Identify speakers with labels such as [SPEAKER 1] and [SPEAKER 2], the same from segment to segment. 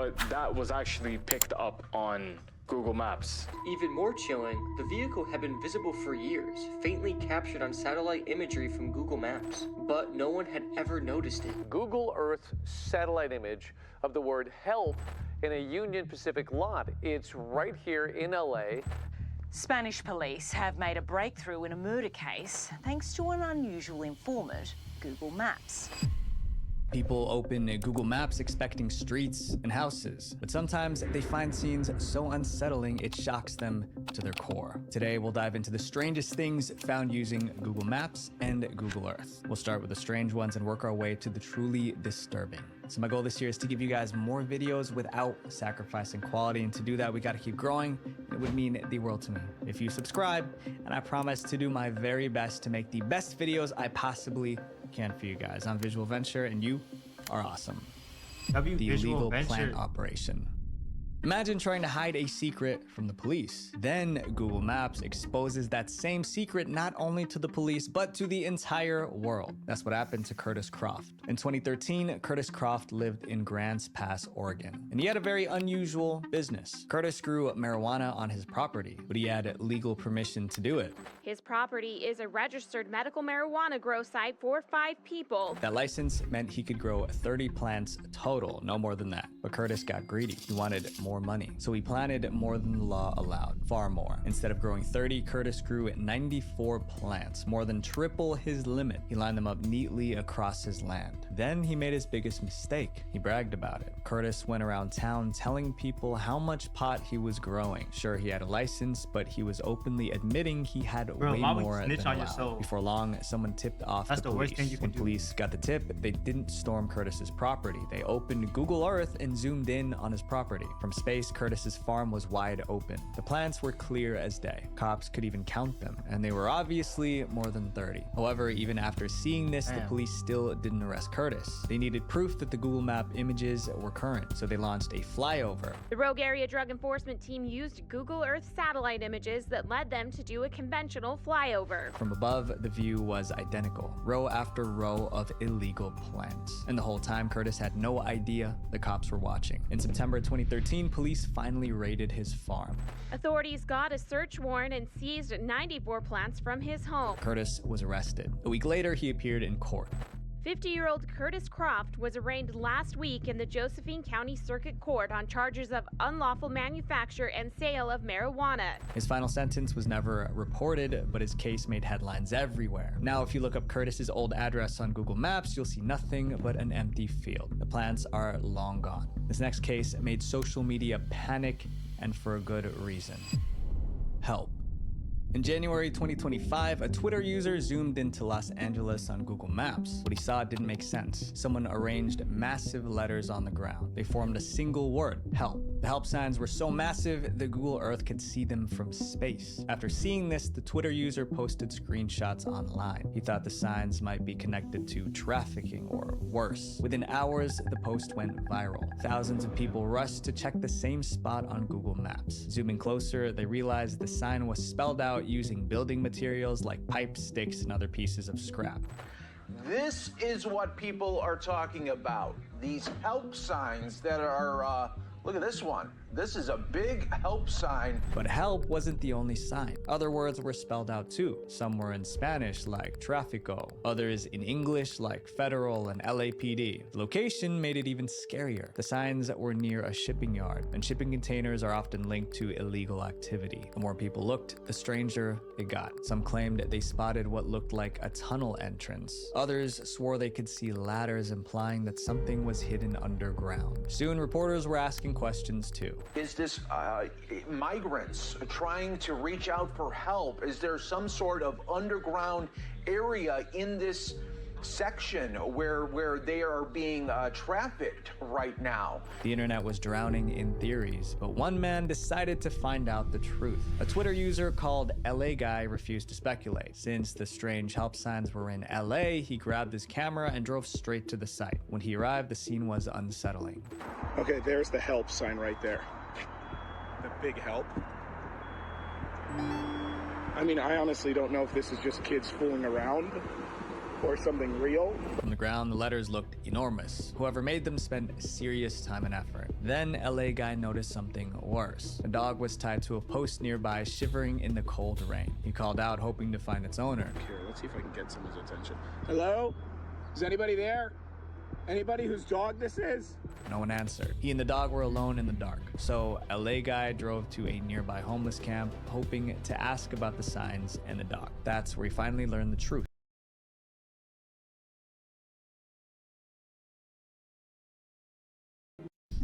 [SPEAKER 1] But that was actually picked up on Google Maps.
[SPEAKER 2] Even more chilling, the vehicle had been visible for years, faintly captured on satellite imagery from Google Maps, but no one had ever noticed it.
[SPEAKER 3] Google Earth's satellite image of the word help in a Union Pacific lot. It's right here in LA.
[SPEAKER 4] Spanish police have made a breakthrough in a murder case thanks to an unusual informant, Google Maps.
[SPEAKER 5] People open Google Maps expecting streets and houses, but sometimes they find scenes so unsettling it shocks them to their core. Today, we'll dive into the strangest things found using Google Maps and Google Earth. We'll start with the strange ones and work our way to the truly disturbing. So my goal this year is to give you guys more videos without sacrificing quality, and to do that, we gotta keep growing. It would mean the world to me if you subscribe, and I promise to do my very best to make the best videos I possibly can for you guys. I'm Visual Venture, and you are awesome. The illegal plant operation. Imagine trying to hide a secret from the police. Then Google Maps exposes that same secret not only to the police, but to the entire world. That's what happened to Curtis Croft. In 2013, Curtis Croft lived in Grants Pass, Oregon, and he had a very unusual business. Curtis grew marijuana on his property, but he had legal permission to do it.
[SPEAKER 6] His property is a registered medical marijuana grow site for 5 people.
[SPEAKER 5] That license meant he could grow 30 plants total, no more than that. But Curtis got greedy. He wanted more money, so he planted more than the law allowed, far more. Instead of growing 30, Curtis grew 94 plants, more than triple his limit. He lined them up neatly across his land. Then he made his biggest mistake. He bragged about it. Curtis went around town telling people how much pot he was growing. Sure, he had a license, but he was openly admitting he had way more than allowed. Before long, someone tipped off the police. When police got the tip, they didn't storm Curtis's property. They opened Google Earth and zoomed in on his property. From space, Curtis's farm was wide open. The plants were clear as day. Cops could even count them, and they were obviously more than 30. However, even after seeing this, the police still didn't arrest Curtis. They needed proof that the Google Map images were current, so they launched a flyover.
[SPEAKER 6] The Rogue Area Drug Enforcement team used Google Earth satellite images that led them to do a conventional flyover.
[SPEAKER 5] From above, the view was identical, row after row of illegal plants. And the whole time, Curtis had no idea the cops were watching. In September 2013, police finally raided his farm.
[SPEAKER 6] Authorities got a search warrant and seized 94 plants from his home.
[SPEAKER 5] Curtis was arrested. A week later, he appeared in court.
[SPEAKER 6] 50-year-old Curtis Croft was arraigned last week in the Josephine County Circuit Court on charges of unlawful manufacture and sale of marijuana.
[SPEAKER 5] His final sentence was never reported, but his case made headlines everywhere. Now, if you look up Curtis's old address on Google Maps, you'll see nothing but an empty field. The plants are long gone. This next case made social media panic, and for a good reason. Help. In January 2025, a Twitter user zoomed into Los Angeles on Google Maps. What he saw didn't make sense. Someone arranged massive letters on the ground. They formed a single word, help. The help signs were so massive that Google Earth could see them from space. After seeing this, the Twitter user posted screenshots online. He thought the signs might be connected to trafficking or worse. Within hours, the post went viral. Thousands of people rushed to check the same spot on Google Maps. Zooming closer, they realized the sign was spelled out using building materials like pipes, sticks, and other pieces of scrap.
[SPEAKER 7] This is what people are talking about. These help signs that are, look at this one. This is a big help sign.
[SPEAKER 5] But help wasn't the only sign. Other words were spelled out too. Some were in Spanish like Tráfico, others in English like Federal and LAPD. The location made it even scarier. The signs were near a shipping yard, and shipping containers are often linked to illegal activity. The more people looked, the stranger it got. Some claimed they spotted what looked like a tunnel entrance. Others swore they could see ladders, implying that something was hidden underground. Soon, reporters were asking questions too.
[SPEAKER 7] Is this migrants trying to reach out for help? Is there some sort of underground area in this section where they are being trafficked right now?
[SPEAKER 5] The internet was drowning in theories, but one man decided to find out the truth. A Twitter user called LA Guy refused to speculate. Since the strange help signs were in LA, he grabbed his camera and drove straight to the site. When he arrived, the scene was unsettling.
[SPEAKER 8] Okay, there's the help sign right there. The big help. I mean, I honestly don't know if this is just kids fooling around or something real.
[SPEAKER 5] From the ground, the letters looked enormous. Whoever made them spent serious time and effort. Then LA guy noticed something worse. A dog was tied to a post nearby, shivering in the cold rain. He called out, hoping to find its owner.
[SPEAKER 8] Here, let's see if I can get someone's attention. Hello? Is anybody there? Anybody whose dog this is?
[SPEAKER 5] No one answered. He and the dog were alone in the dark. So LA guy drove to a nearby homeless camp, hoping to ask about the signs and the dog. That's where he finally learned the truth.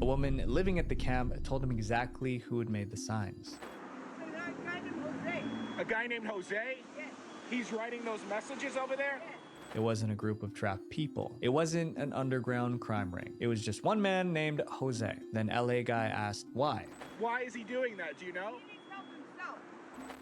[SPEAKER 5] A woman living at the camp told him exactly who had made the signs.
[SPEAKER 8] A guy named Jose? Yes. He's writing those messages over there?
[SPEAKER 5] It wasn't a group of trapped people. It wasn't an underground crime ring. It was just one man named Jose. Then LA guy asked why.
[SPEAKER 8] Why is he doing that? Do you know?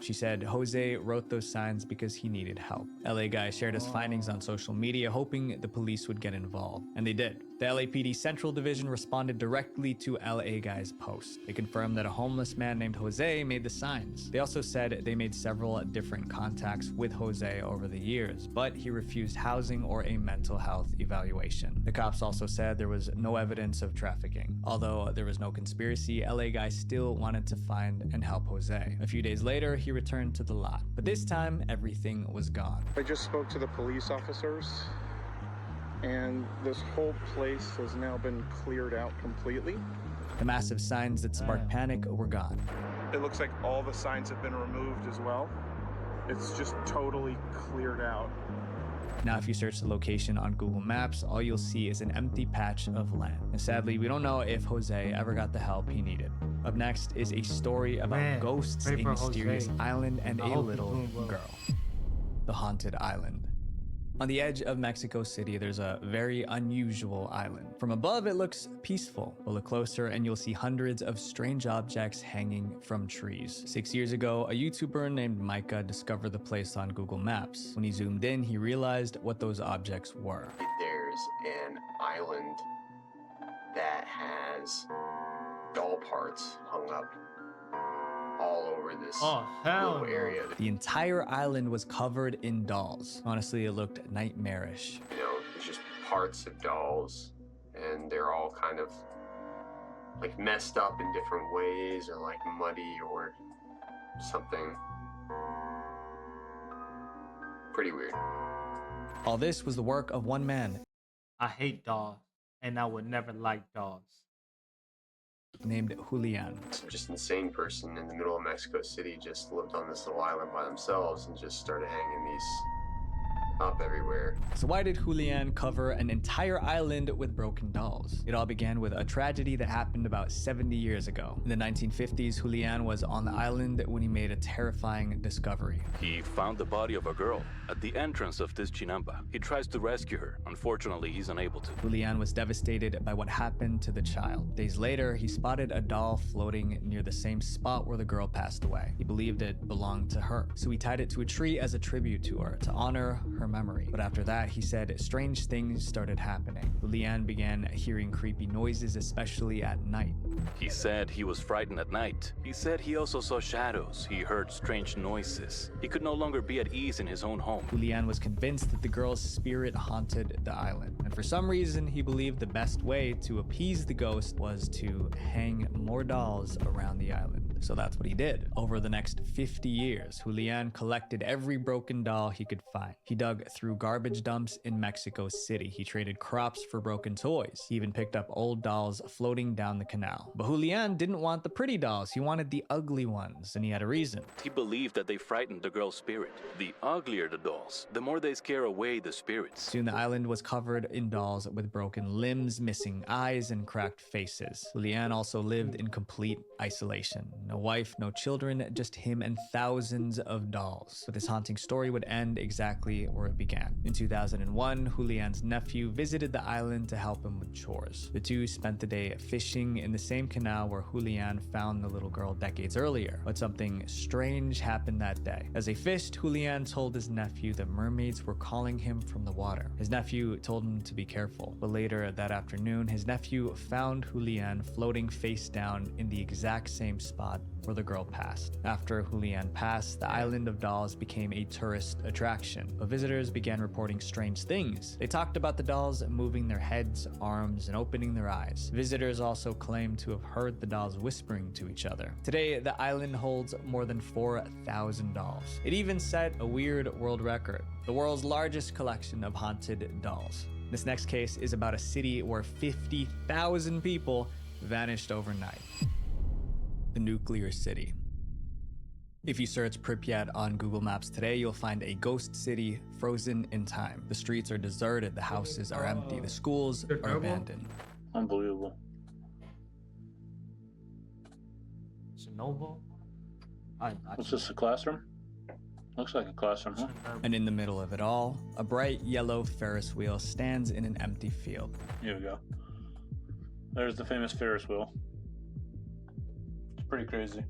[SPEAKER 5] She said Jose wrote those signs because he needed help. LA guy shared his findings on social media, hoping the police would get involved. And they did. The LAPD Central Division responded directly to LA guy's post. They confirmed that a homeless man named Jose made the signs. They also said they made several different contacts with Jose over the years, but he refused housing or a mental health evaluation. The cops also said there was no evidence of trafficking. Although there was no conspiracy, LA guy still wanted to find and help Jose. A few days later, he returned to the lot, but this time everything was gone.
[SPEAKER 8] I just spoke to the police officers, and this whole place has now been cleared out completely.
[SPEAKER 5] The massive signs that sparked panic were gone.
[SPEAKER 8] It looks like all the signs have been removed as well. It's just totally cleared out.
[SPEAKER 5] Now, if you search the location on Google Maps, all you'll see is an empty patch of land. And sadly, we don't know if Jose ever got the help he needed. Up next is a story about ghosts, a mysterious island, and a little girl. The Haunted Island. On the edge of Mexico City, there's a very unusual island. From above, it looks peaceful. We'll look closer and you'll see hundreds of strange objects hanging from trees. 6 years ago, a YouTuber named Micah discovered the place on Google Maps. When he zoomed in, he realized what those objects were.
[SPEAKER 9] There's an island that has doll parts hung up all over this little area.
[SPEAKER 5] The entire island was covered in dolls. Honestly, it looked nightmarish.
[SPEAKER 9] You know, it's just parts of dolls, and they're all kind of like messed up in different ways, or like muddy or something. Pretty weird.
[SPEAKER 5] All this was the work of one man.
[SPEAKER 10] I hate dogs, and I would never like dogs.
[SPEAKER 5] Named Julian.
[SPEAKER 9] Just insane person in the middle of Mexico City just lived on this little island by themselves and just started hanging these up everywhere.
[SPEAKER 5] So why did Julian cover an entire island with broken dolls? It all began with a tragedy that happened about 70 years ago. In the 1950s, Julian was on the island when he made a terrifying discovery.
[SPEAKER 11] He found the body of a girl at the entrance of this chinampa. He tries to rescue her. Unfortunately, he's unable to.
[SPEAKER 5] Julian was devastated by what happened to the child. Days later, he spotted a doll floating near the same spot where the girl passed away. He believed it belonged to her, so he tied it to a tree as a tribute to her, to honor her memory. But after that, he said strange things started happening. Julian began hearing creepy noises, especially at night.
[SPEAKER 11] He said he was frightened at night. He said he also saw shadows. He heard strange noises. He could no longer be at ease in his own home.
[SPEAKER 5] Julian was convinced that the girl's spirit haunted the island. And for some reason, he believed the best way to appease the ghost was to hang more dolls around the island. So that's what he did. Over the next 50 years, Julian collected every broken doll he could find. He dug through garbage dumps in Mexico City. He traded crops for broken toys. He even picked up old dolls floating down the canal. But Julian didn't want the pretty dolls. He wanted the ugly ones, and he had a reason.
[SPEAKER 11] He believed that they frightened the girl's spirit. The uglier the dolls, the more they scare away the spirits.
[SPEAKER 5] Soon the island was covered in dolls with broken limbs, missing eyes, and cracked faces. Julian also lived in complete isolation. No wife, no children, just him and thousands of dolls. But this haunting story would end exactly where it began. In 2001, Julian's nephew visited the island to help him with chores. The two spent the day fishing in the same canal where Julian found the little girl decades earlier. But something strange happened that day. As they fished, Julian told his nephew that mermaids were calling him from the water. His nephew told him to be careful. But later that afternoon, his nephew found Julian floating face down in the exact same spot where the girl passed. After Julian passed, the island of dolls became a tourist attraction. But visitors visitors began reporting strange things. They talked about the dolls moving their heads, arms, and opening their eyes. Visitors also claimed to have heard the dolls whispering to each other. Today, the island holds more than 4,000 dolls. It even set a weird world record, the world's largest collection of haunted dolls. This next case is about a city where 50,000 people vanished overnight. The nuclear city. If you search Pripyat on Google Maps today, you'll find a ghost city frozen in time. The streets are deserted, the houses are empty, the schools are abandoned.
[SPEAKER 12] Unbelievable.
[SPEAKER 10] Chernobyl?
[SPEAKER 12] What's this, a classroom? Looks like a classroom, huh?
[SPEAKER 5] And in the middle of it all, a bright yellow Ferris wheel stands in an empty field.
[SPEAKER 12] Here we go. There's the famous Ferris wheel. It's pretty crazy.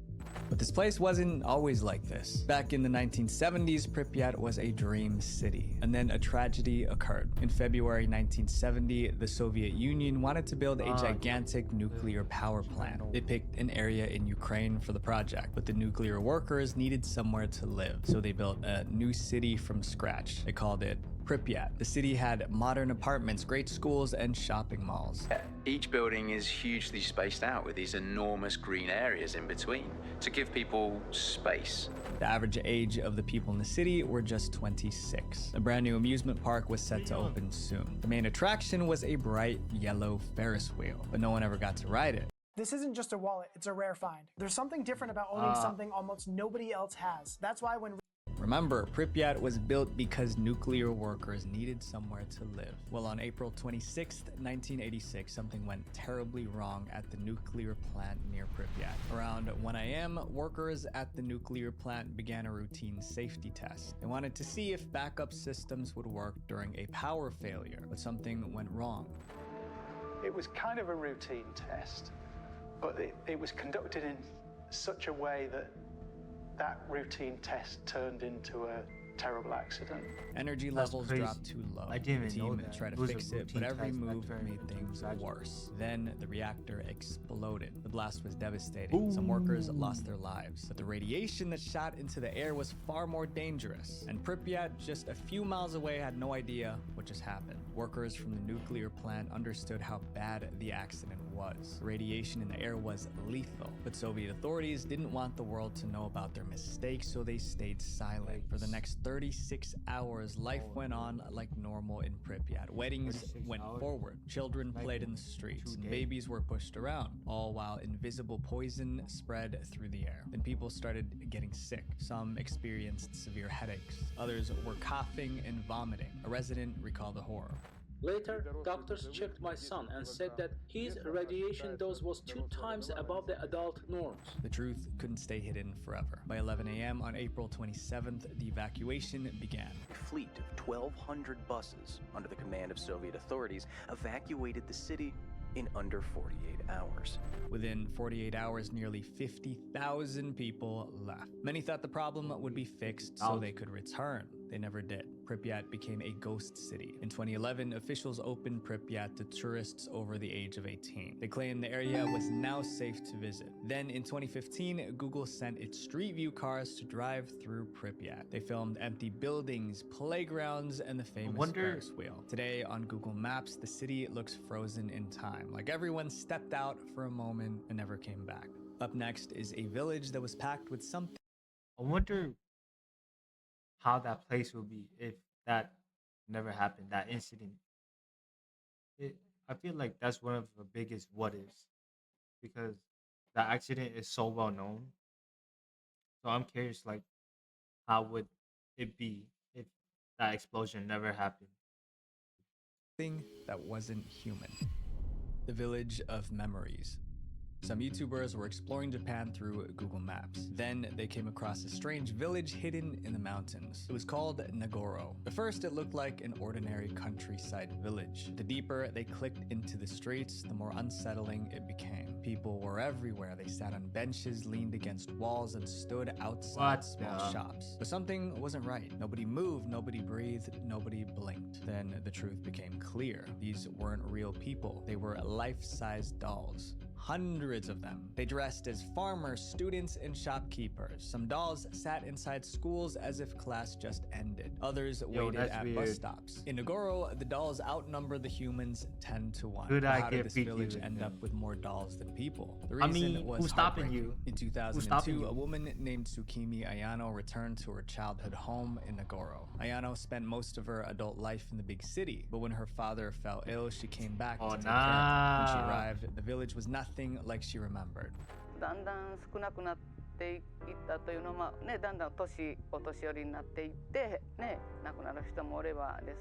[SPEAKER 5] But this place wasn't always like this. Back in the 1970s, Pripyat was a dream city. And then a tragedy occurred. In February 1970, the Soviet Union wanted to build a gigantic nuclear power plant. They picked an area in Ukraine for the project, but the nuclear workers needed somewhere to live. So they built a new city from scratch. They called it Pripyat. The city had modern apartments, great schools, and shopping malls.
[SPEAKER 13] Each building is hugely spaced out with these enormous green areas in between to give people space.
[SPEAKER 5] The average age of the people in the city were just 26. A brand new amusement park was set to open soon. The main attraction was a bright yellow Ferris wheel, but no one ever got to ride it.
[SPEAKER 14] This isn't just a wallet, it's a rare find. There's something different about owning something almost nobody else has. That's why when
[SPEAKER 5] Remember, Pripyat was built because nuclear workers needed somewhere to live. Well, on April 26, 1986, something went terribly wrong at the nuclear plant near Pripyat. Around 1 a.m., workers at the nuclear plant began a routine safety test. They wanted to see if backup systems would work during a power failure, but something went wrong.
[SPEAKER 15] It was kind of a routine test, but it was conducted in such a way that routine test turned into a terrible accident.
[SPEAKER 5] Energy levels dropped too low.
[SPEAKER 10] I didn't
[SPEAKER 5] The
[SPEAKER 10] even know
[SPEAKER 5] team
[SPEAKER 10] that.
[SPEAKER 5] tried
[SPEAKER 10] It
[SPEAKER 5] to
[SPEAKER 10] was a
[SPEAKER 5] fix it, but
[SPEAKER 10] routine
[SPEAKER 5] every
[SPEAKER 10] test.
[SPEAKER 5] move
[SPEAKER 10] That's
[SPEAKER 5] made
[SPEAKER 10] very
[SPEAKER 5] things
[SPEAKER 10] tragic.
[SPEAKER 5] worse. Then the reactor exploded. The blast was devastating. Some workers lost their lives, but the radiation that shot into the air was far more dangerous. And Pripyat, just a few miles away, had no idea what just happened. Workers from the nuclear plant understood how bad the accident was. The radiation in the air was lethal, but Soviet authorities didn't want the world to know about their mistakes, so they stayed silent. For the next 36 hours, life went on like normal in Pripyat. Weddings went forward, children played in the streets, and babies were pushed around, all while invisible poison spread through the air. Then people started getting sick. Some experienced severe headaches. Others were coughing and vomiting. A resident recalled the horror.
[SPEAKER 16] Later, doctors checked my son and said that his radiation dose was 2 times above the adult norms.
[SPEAKER 5] The truth couldn't stay hidden forever. By 11 a.m. on April 27th, the evacuation began.
[SPEAKER 17] A fleet of 1,200 buses under the command of Soviet authorities evacuated the city in under 48 hours.
[SPEAKER 5] Within 48 hours, nearly 50,000 people left. Many thought the problem would be fixed so they could return. They never did. Pripyat became a ghost city. In 2011, officials opened Pripyat to tourists over the age of 18. They claimed the area was now safe to visit. Then in 2015, Google sent its Street View cars to drive through Pripyat. They filmed empty buildings, playgrounds, and the famous Ferris wheel. Today on Google Maps, the city looks frozen in time, like everyone stepped out for a moment and never came back. Up next is a village that was packed with something.
[SPEAKER 10] I wonder how that place would be if that never happened, that incident. I feel like that's one of the biggest what ifs because the accident is so well known. So I'm curious, like, how would it be if that explosion never happened?
[SPEAKER 5] Thing that wasn't human. The village of memories. Some YouTubers were exploring Japan through Google Maps. Then they came across a strange village hidden in the mountains. It was called Nagoro. At first, it looked like an ordinary countryside village. The deeper they clicked into the streets, the more unsettling it became. People were everywhere. They sat on benches, leaned against walls, and stood outside small shops. But something wasn't right. Nobody moved, nobody breathed, nobody blinked. Then the truth became clear. These weren't real people. They were life-sized dolls. hundreds of them. They dressed as farmers, students, and shopkeepers. Some dolls sat inside schools as if class just ended. Others waited at bus stops. In Nagoro, the dolls outnumber the humans 10 to 1.
[SPEAKER 10] Could I
[SPEAKER 5] How
[SPEAKER 10] get
[SPEAKER 5] did this
[SPEAKER 10] freaky
[SPEAKER 5] village
[SPEAKER 10] with
[SPEAKER 5] end
[SPEAKER 10] him?
[SPEAKER 5] up with more dolls than people? The
[SPEAKER 10] I
[SPEAKER 5] reason
[SPEAKER 10] mean,
[SPEAKER 5] was
[SPEAKER 10] who's stopping
[SPEAKER 5] heartbreaking.
[SPEAKER 10] you?
[SPEAKER 5] In
[SPEAKER 10] Who's stopping
[SPEAKER 5] 2002,
[SPEAKER 10] you?
[SPEAKER 5] a woman named Tsukimi Ayano returned to her childhood home in Nagoro. Ayano spent most of her adult life in the big city, but when her father fell ill, she came back to take care of him. When she arrived, the village was nothing like she remembered.
[SPEAKER 18] だんだん少なくなっていったというのは、だんだんお年寄りになっていって、亡くなる人もおればです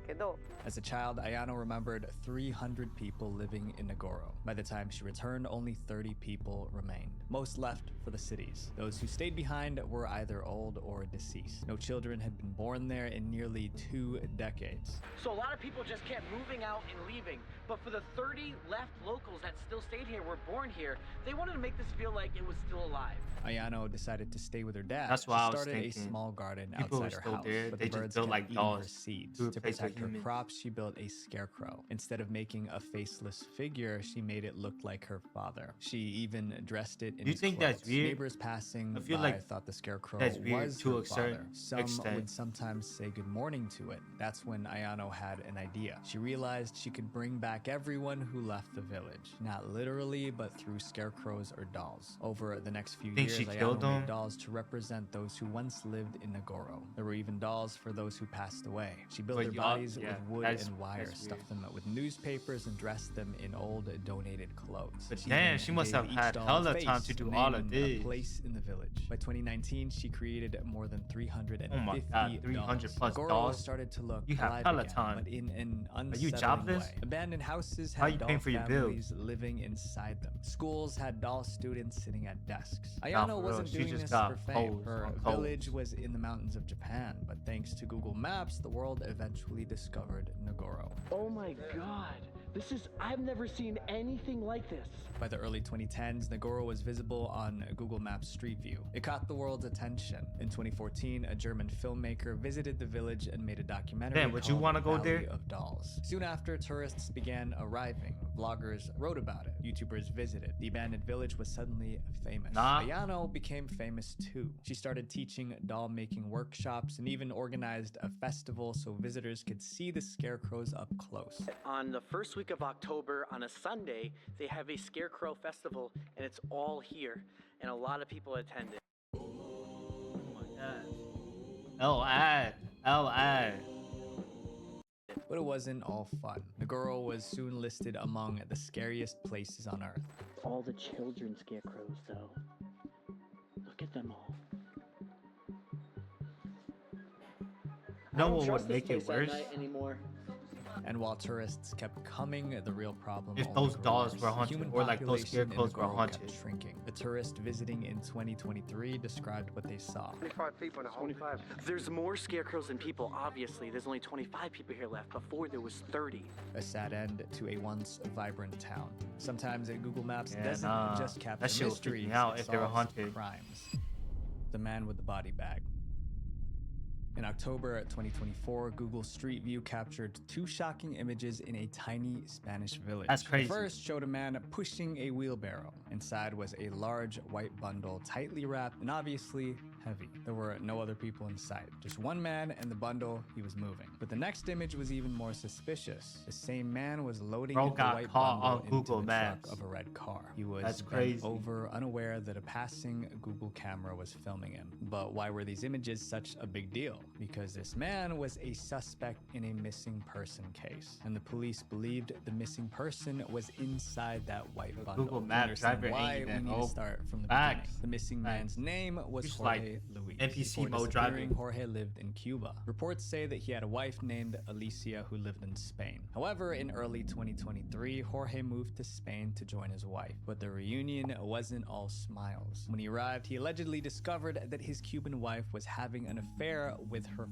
[SPEAKER 18] けど。
[SPEAKER 5] As a child, Ayano remembered 300 people living in Nagoro. By the time she returned, only 30 people remained. Most left for the cities. Those who stayed behind were either old or deceased. No children had been born there in nearly 2 decades.
[SPEAKER 19] So a lot of people just kept moving out and leaving. But for the 30 left locals that still stayed here, were born here, they wanted to make this feel like it was still alive.
[SPEAKER 5] Ayano decided to stay with her dad.
[SPEAKER 10] That's why
[SPEAKER 5] she
[SPEAKER 10] I was
[SPEAKER 5] started
[SPEAKER 10] thinking.
[SPEAKER 5] a small garden
[SPEAKER 10] People were
[SPEAKER 5] outside her
[SPEAKER 10] still
[SPEAKER 5] house,
[SPEAKER 10] there.
[SPEAKER 5] but
[SPEAKER 10] They
[SPEAKER 5] the
[SPEAKER 10] just
[SPEAKER 5] birds
[SPEAKER 10] built
[SPEAKER 5] kept
[SPEAKER 10] like
[SPEAKER 5] eating
[SPEAKER 10] dolls
[SPEAKER 5] her seeds.
[SPEAKER 10] to
[SPEAKER 5] To
[SPEAKER 10] replace the
[SPEAKER 5] protect her
[SPEAKER 10] humans.
[SPEAKER 5] crops, she built a scarecrow. Instead of making a faceless figure, she made it look like her father. She even dressed it in
[SPEAKER 10] You
[SPEAKER 5] his
[SPEAKER 10] think
[SPEAKER 5] clothes.
[SPEAKER 10] that's weird?
[SPEAKER 5] Neighbors passing
[SPEAKER 10] I feel
[SPEAKER 5] by
[SPEAKER 10] like
[SPEAKER 5] thought the scarecrow
[SPEAKER 10] that's weird
[SPEAKER 5] was
[SPEAKER 10] to
[SPEAKER 5] her
[SPEAKER 10] a certain
[SPEAKER 5] father. Some
[SPEAKER 10] extent.
[SPEAKER 5] would sometimes say good morning to it. That's when Ayano had an idea. She realized she could bring back everyone who left the village. Not literally, but through scarecrows or dolls. Over the next few
[SPEAKER 10] Think
[SPEAKER 5] years,
[SPEAKER 10] she
[SPEAKER 5] Ayano
[SPEAKER 10] killed them?
[SPEAKER 5] made dolls to represent those who once lived in Nagoro. There were even dolls for those who passed away. She built
[SPEAKER 10] But
[SPEAKER 5] their
[SPEAKER 10] you-
[SPEAKER 5] bodies
[SPEAKER 10] yeah,
[SPEAKER 5] with wood
[SPEAKER 10] that's-
[SPEAKER 5] and wire,
[SPEAKER 10] that's
[SPEAKER 5] stuffed
[SPEAKER 10] weird.
[SPEAKER 5] them with newspapers, and dressed them in old donated clothes.
[SPEAKER 10] But
[SPEAKER 5] She
[SPEAKER 10] damn,
[SPEAKER 5] even
[SPEAKER 10] she must
[SPEAKER 5] gave
[SPEAKER 10] have
[SPEAKER 5] each
[SPEAKER 10] had
[SPEAKER 5] doll a
[SPEAKER 10] hella
[SPEAKER 5] face,
[SPEAKER 10] time to do
[SPEAKER 5] a
[SPEAKER 10] all
[SPEAKER 5] name,
[SPEAKER 10] of
[SPEAKER 5] and a
[SPEAKER 10] this.
[SPEAKER 5] place in the village. By 2019, she created more than 350
[SPEAKER 10] Oh my God, 300
[SPEAKER 5] dolls.
[SPEAKER 10] plus
[SPEAKER 5] Nagoro
[SPEAKER 10] dolls?
[SPEAKER 5] started to look
[SPEAKER 10] You have
[SPEAKER 5] alive
[SPEAKER 10] hella
[SPEAKER 5] again,
[SPEAKER 10] time.
[SPEAKER 5] but in an
[SPEAKER 10] Are you
[SPEAKER 5] unsettling
[SPEAKER 10] jobless?
[SPEAKER 5] way. Abandoned houses
[SPEAKER 10] How
[SPEAKER 5] had
[SPEAKER 10] you
[SPEAKER 5] doll
[SPEAKER 10] paying for your bills?
[SPEAKER 5] families living inside them. Schools had doll students sitting at desks.
[SPEAKER 10] Nah,
[SPEAKER 5] Ayano
[SPEAKER 10] for real,
[SPEAKER 5] wasn't
[SPEAKER 10] she
[SPEAKER 5] doing
[SPEAKER 10] just
[SPEAKER 5] this
[SPEAKER 10] got
[SPEAKER 5] for fame.
[SPEAKER 10] posed
[SPEAKER 5] Her
[SPEAKER 10] on coals.
[SPEAKER 5] village was in the mountains of Japan, but thanks to Google Maps, the world eventually discovered Nagoro.
[SPEAKER 19] Oh my god. I've never seen anything like this.
[SPEAKER 5] By the early 2010s, Nagoro was visible on Google Maps Street View. It caught the world's attention. In 2014, a German filmmaker visited the village and made a documentary
[SPEAKER 10] Damn, would you
[SPEAKER 5] called
[SPEAKER 10] wanna go
[SPEAKER 5] Valley
[SPEAKER 10] there?
[SPEAKER 5] of Dolls. Soon after, tourists began arriving. Vloggers wrote about it. YouTubers visited. The abandoned village was suddenly famous.
[SPEAKER 10] Nah.
[SPEAKER 5] Ayano became famous too. She started teaching doll making workshops and even organized a festival so visitors could see the scarecrows up close.
[SPEAKER 19] On the first week of October, on a Sunday, they have a Scarecrow Festival, and it's all here, and a lot of people attended.
[SPEAKER 10] L.I.
[SPEAKER 5] But it wasn't all fun. Nagoro was soon listed among the scariest places on Earth.
[SPEAKER 19] All the children scarecrows, though. Look at them all.
[SPEAKER 10] No one would make it worse.
[SPEAKER 19] Anymore.
[SPEAKER 5] And while tourists kept coming, the real problem
[SPEAKER 10] If
[SPEAKER 5] only
[SPEAKER 10] those
[SPEAKER 5] grew
[SPEAKER 10] dolls
[SPEAKER 5] worse.
[SPEAKER 10] were haunted,
[SPEAKER 5] Human
[SPEAKER 10] or like those
[SPEAKER 5] population in
[SPEAKER 10] scarecrows were
[SPEAKER 5] Nagoro
[SPEAKER 10] haunted.
[SPEAKER 5] kept shrinking. A tourist visiting in 2023 described what they saw.
[SPEAKER 19] 25 people in a 25. There's more scarecrows than people, obviously. There's only 25 people here left. Before, there was 30.
[SPEAKER 5] A sad end to a once vibrant town. Sometimes Google Maps
[SPEAKER 10] Yeah,
[SPEAKER 5] doesn't
[SPEAKER 10] nah.
[SPEAKER 5] just capture
[SPEAKER 10] That shit would freak me
[SPEAKER 5] mysteries,
[SPEAKER 10] out
[SPEAKER 5] it
[SPEAKER 10] if they were
[SPEAKER 5] solves
[SPEAKER 10] haunted.
[SPEAKER 5] crimes. The man with the body bag. In October 2024, Google Street View captured 2 shocking images in a tiny Spanish village.
[SPEAKER 10] That's crazy.
[SPEAKER 5] The first showed a man pushing a wheelbarrow. Inside was a large white bundle, tightly wrapped and obviously heavy. There were no other people in sight. Just one man and the bundle he was moving. But the next image was even more suspicious. The same man was loading
[SPEAKER 10] Bro
[SPEAKER 5] the
[SPEAKER 10] got
[SPEAKER 5] white
[SPEAKER 10] caught
[SPEAKER 5] bundle
[SPEAKER 10] on
[SPEAKER 5] into
[SPEAKER 10] Google
[SPEAKER 5] the
[SPEAKER 10] Maps.
[SPEAKER 5] trunk of a red car. He was
[SPEAKER 10] That's
[SPEAKER 5] bent
[SPEAKER 10] crazy.
[SPEAKER 5] over, unaware that a passing Google camera was filming him. But why were these images such a big deal? Because this man was a suspect in a missing person case, and the police believed the missing person was inside that white bundle.
[SPEAKER 10] Google
[SPEAKER 5] To
[SPEAKER 10] Maps
[SPEAKER 5] understand
[SPEAKER 10] driver
[SPEAKER 5] why,
[SPEAKER 10] ain't
[SPEAKER 5] we
[SPEAKER 10] even
[SPEAKER 5] need to
[SPEAKER 10] old.
[SPEAKER 5] start from the
[SPEAKER 10] Facts.
[SPEAKER 5] beginning. The missing man's name was
[SPEAKER 10] Just
[SPEAKER 5] Jorge
[SPEAKER 10] like
[SPEAKER 5] Luis.
[SPEAKER 10] NPC
[SPEAKER 5] Before
[SPEAKER 10] mode
[SPEAKER 5] disappearing,
[SPEAKER 10] driving.
[SPEAKER 5] Jorge lived in Cuba. Reports say that he had a wife named Alicia who lived in Spain. However, in early 2023, Jorge moved to Spain to join his wife, but the reunion wasn't all smiles. When he arrived, he allegedly discovered that his Cuban wife was having an affair with her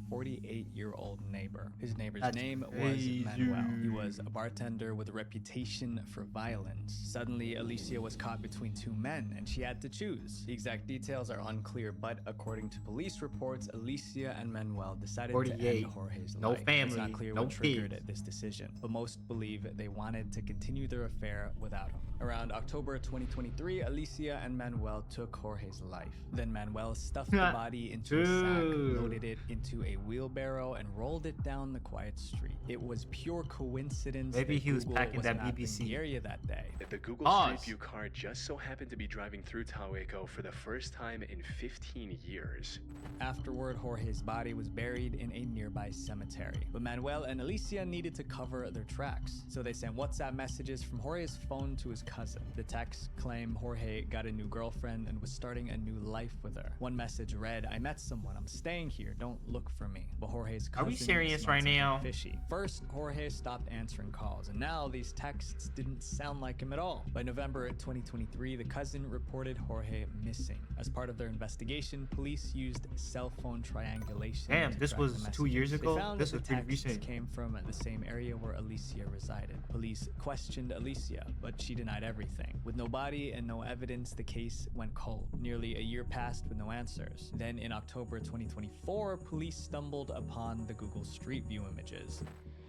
[SPEAKER 5] 48-year-old neighbor. His neighbor's
[SPEAKER 10] That's
[SPEAKER 5] name
[SPEAKER 10] crazy.
[SPEAKER 5] was Manuel. He was a bartender with a reputation for violence. Suddenly, Alicia was caught between 2 men, and she had to choose. The exact details are unclear, but according to police reports, Alicia and Manuel decided to
[SPEAKER 10] 48.
[SPEAKER 5] end Jorge's
[SPEAKER 10] No
[SPEAKER 5] life. It's
[SPEAKER 10] family,
[SPEAKER 5] not clear
[SPEAKER 10] no
[SPEAKER 5] what triggered
[SPEAKER 10] kids.
[SPEAKER 5] this decision, but most believe they wanted to continue their affair without him. Around October 2023, Alicia and Manuel took Jorge's life. Then Manuel stuffed the body into a sack, loaded it into a wheelbarrow, and rolled it down the quiet street. It was pure coincidence
[SPEAKER 10] Maybe
[SPEAKER 5] that
[SPEAKER 10] he was
[SPEAKER 5] Google
[SPEAKER 10] packing that
[SPEAKER 5] mapping
[SPEAKER 10] BBC.
[SPEAKER 5] the area that day.
[SPEAKER 20] The Google Street View car just so happened to be driving through Talhueco for the first time in 15 years.
[SPEAKER 5] Afterward, Jorge's body was buried in a nearby cemetery. But Manuel and Alicia needed to cover their tracks, so they sent WhatsApp messages from Jorge's phone to his cousin. The texts claim Jorge got a new girlfriend and was starting a new life with her. One message read, "I met someone. I'm staying here. Don't look for me." But Jorge's cousin
[SPEAKER 10] Are we serious
[SPEAKER 5] smelled
[SPEAKER 10] right
[SPEAKER 5] something
[SPEAKER 10] now?
[SPEAKER 5] fishy. First, Jorge stopped answering calls, and now these texts didn't sound like him at all. By November 2023, the cousin reported Jorge missing. As part of their investigation, police used cell phone triangulation.
[SPEAKER 10] Damn,
[SPEAKER 5] to
[SPEAKER 10] this
[SPEAKER 5] track
[SPEAKER 10] was
[SPEAKER 5] the
[SPEAKER 10] 2 years
[SPEAKER 5] messages.
[SPEAKER 10] ago?
[SPEAKER 5] They found
[SPEAKER 10] This
[SPEAKER 5] that
[SPEAKER 10] was
[SPEAKER 5] the
[SPEAKER 10] pretty
[SPEAKER 5] texts
[SPEAKER 10] recent.
[SPEAKER 5] came from the same area where Alicia resided. Police questioned Alicia, but she denied everything. With no body and no evidence, the case went cold. Nearly a year passed with no answers. Then in October 2024, police stumbled upon the Google Street View images.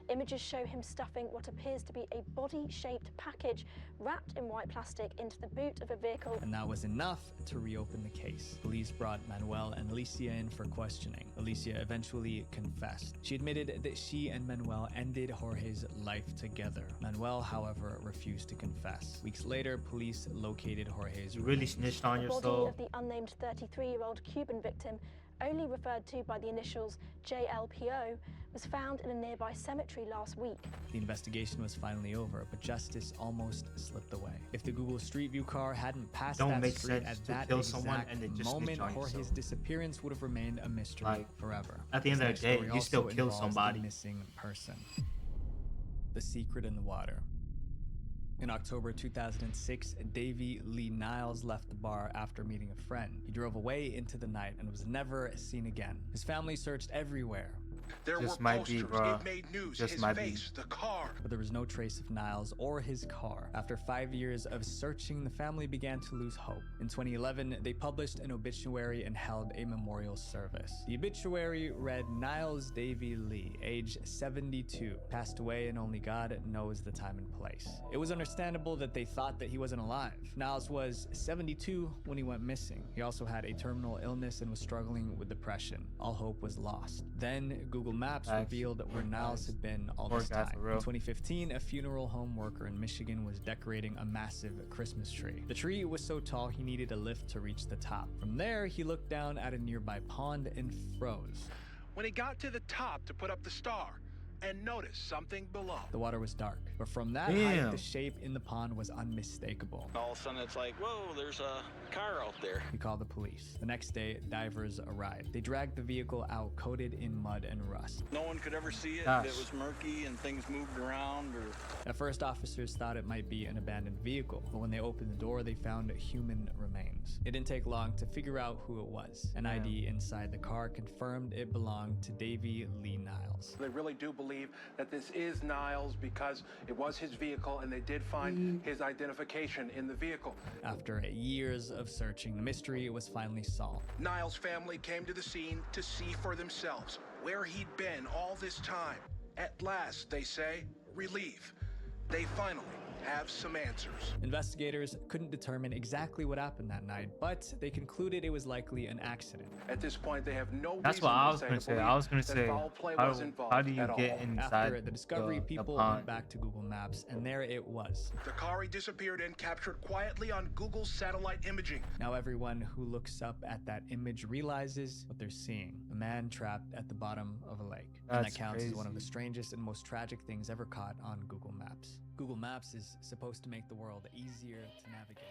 [SPEAKER 21] Images show him stuffing what appears to be a body-shaped package wrapped in white plastic into the boot of a vehicle.
[SPEAKER 5] And that was enough to reopen the case. Police brought Manuel and Alicia in for questioning. Alicia eventually confessed. She admitted that she and Manuel ended Jorge's life together. Manuel, however, refused to confess. Weeks later, police located Jorge's
[SPEAKER 10] You really
[SPEAKER 5] remains.
[SPEAKER 10] snitched on
[SPEAKER 21] The body
[SPEAKER 10] yourself.
[SPEAKER 21] of the unnamed 33-year-old Cuban victim, only referred to by the initials JLPO, was found in a nearby cemetery last week.
[SPEAKER 5] The investigation was finally over, but justice almost slipped away. If the Google Street View car hadn't passed
[SPEAKER 10] Don't
[SPEAKER 5] that
[SPEAKER 10] make
[SPEAKER 5] street
[SPEAKER 10] sense
[SPEAKER 5] at
[SPEAKER 10] to
[SPEAKER 5] that
[SPEAKER 10] kill someone
[SPEAKER 5] exact
[SPEAKER 10] and then just
[SPEAKER 5] moment,
[SPEAKER 10] snitch on
[SPEAKER 5] Jorge's
[SPEAKER 10] yourself.
[SPEAKER 5] disappearance would have remained a mystery
[SPEAKER 10] Like,
[SPEAKER 5] forever.
[SPEAKER 10] at the end
[SPEAKER 5] This
[SPEAKER 10] of the
[SPEAKER 5] next
[SPEAKER 10] day,
[SPEAKER 5] story
[SPEAKER 10] you still
[SPEAKER 5] also
[SPEAKER 10] kill
[SPEAKER 5] involves a
[SPEAKER 10] somebody.
[SPEAKER 5] missing person. The secret in the water. In October 2006, Davy Lee Niles left the bar after meeting a friend. He drove away into the night and was never seen again. His family searched everywhere.
[SPEAKER 10] There Just were might be, posters. Bruh. It made news. Just His might face,
[SPEAKER 5] the car. But there was no trace of Niles or his car. After 5 years of searching, the family began to lose hope. In 2011, they published an obituary and held a memorial service. The obituary read, "Niles Davy Lee, age 72, passed away and only God knows the time and place." It was understandable that they thought that he wasn't alive. Niles was 72 when he went missing. He also had a terminal illness and was struggling with depression. All hope was lost. Then Google Maps revealed where Niles had been all this time. In 2015, a funeral home worker in Michigan was decorating a massive Christmas tree. The tree was so tall he needed a lift to reach the top. From there, he looked down at a nearby pond and froze.
[SPEAKER 22] When he got to the top to put up the star and noticed something below.
[SPEAKER 5] The water was dark, but from that height, the shape in the pond was unmistakable.
[SPEAKER 23] All of a sudden, it's like, whoa, there's a car out there.
[SPEAKER 5] He called the police. The next day, divers arrived. They dragged the vehicle out, coated in mud and rust.
[SPEAKER 23] No one could ever see it.
[SPEAKER 5] Gosh.
[SPEAKER 23] It was murky and things moved around. Or
[SPEAKER 5] At first, officers thought it might be an abandoned vehicle, but when they opened the door, they found human remains. It didn't take long to figure out who it was. An ID inside the car confirmed it belonged to Davy Lee Niles.
[SPEAKER 22] They really do believe that this is Niles because it was his vehicle and they did find his identification in the vehicle.
[SPEAKER 5] After years of searching, the mystery was finally solved.
[SPEAKER 22] Niles' family came to the scene to see for themselves where he'd been all this time. At last, they say, relief. They finally have some answers.
[SPEAKER 5] Investigators couldn't determine exactly what happened that night, but they concluded it was likely an accident.
[SPEAKER 22] At this point, they have no
[SPEAKER 10] That's
[SPEAKER 22] reason
[SPEAKER 10] what I
[SPEAKER 22] to
[SPEAKER 10] was
[SPEAKER 22] say
[SPEAKER 10] going
[SPEAKER 22] to
[SPEAKER 10] to say.
[SPEAKER 22] believe
[SPEAKER 10] I was going to
[SPEAKER 22] that
[SPEAKER 10] say,
[SPEAKER 22] foul play was involved
[SPEAKER 10] how do you
[SPEAKER 22] at
[SPEAKER 10] get
[SPEAKER 22] all.
[SPEAKER 10] inside
[SPEAKER 5] After the discovery,
[SPEAKER 10] the
[SPEAKER 5] people
[SPEAKER 10] pond?
[SPEAKER 5] went back to Google Maps, and there it was.
[SPEAKER 22] The car he disappeared in captured quietly on Google's satellite imaging.
[SPEAKER 5] Now everyone who looks up at that image realizes what they're seeing. A man trapped at the bottom of a lake. And that
[SPEAKER 10] That's
[SPEAKER 5] counts as one of the
[SPEAKER 10] crazy.
[SPEAKER 5] strangest and most tragic things ever caught on Google Maps. Google Maps is supposed to make the world easier to navigate.